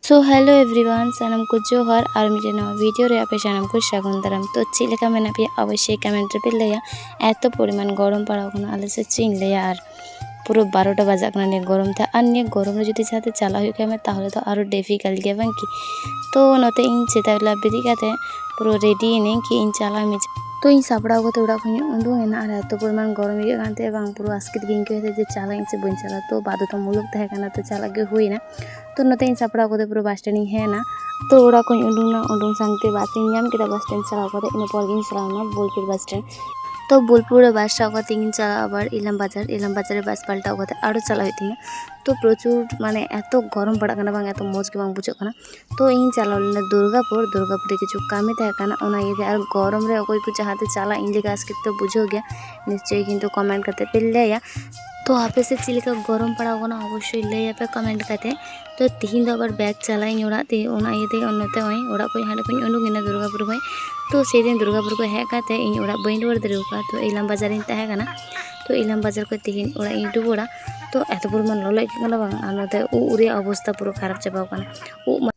So hello everyone सानम को जोहार और मिटे नवा वीडियो रे आपे सानम को सागुन दाराम। तो चेक लेका मेना पे अवश्य कमेंट रे पे लैया एत परिमाण गरम पड़ाव कना आले से चेक लैया और पूरा 12टा बाजा कना ने गरम था अन्य गरम रे जुदी साथे चला हुई के ताहले तो आरो डिफिकल्ट गया बांकी। तो नते इन सेतावेला बेदी काते पूरा रेडी ने कि इन चला मी तो इन सापड़ा को उड़ा खनि उंडुंगेना और एत परिमाण गरम ये कांते बांग पूरा आस्कित गिंग के जे चला इन से बन चला तो बाध्यता मुलुक तहे कना तो चला गे हुईना। तो नते इन सापड़ा को पूरा बस स्टैंड हेना तो उड़ा को उंडुंग सांगते बस इन नाम के बस स्टैंड चला को इन पर गिन चलाना बोलपुर बस स्टैंड। तो बोलपुर बस को तीन चला आबार इलाम बाजार बस पलटा को आरो चला हुई तो प्रचुर माने एत गरम पड़ा बांग एत मज के बांग बुझाना। तो इन चला लेना दुर्गापुर किछु कामी तहकाना ये और गरम रे अकोय को चाहते चला इन लेका आजके तो बुझो गया निश्चय किन्तु कमेंट करते पे लैया। तो आपे से चिलिका गरम पड़ाव कना अवश्य लैया पे कमेंट करते। तो तीन दो आबार बैग चलाई ओड़ा ते ओना इते ओनते होय ओड़ा को हाडे को उंडुंगेना दुर्गापुर होय। तो सेदिन दुर्गापुर को हेज काते इन ओड़ा बई रुआड़ दरेका तो इलाम बाजार इन तहे कना। तो इलाम बाजार को तीन ओड़ा इन डुबोड़ा तो एत परिमाण ललो आइकाना बांग आर नते उ रे अवस्था पूरा खराब चाबाव कना।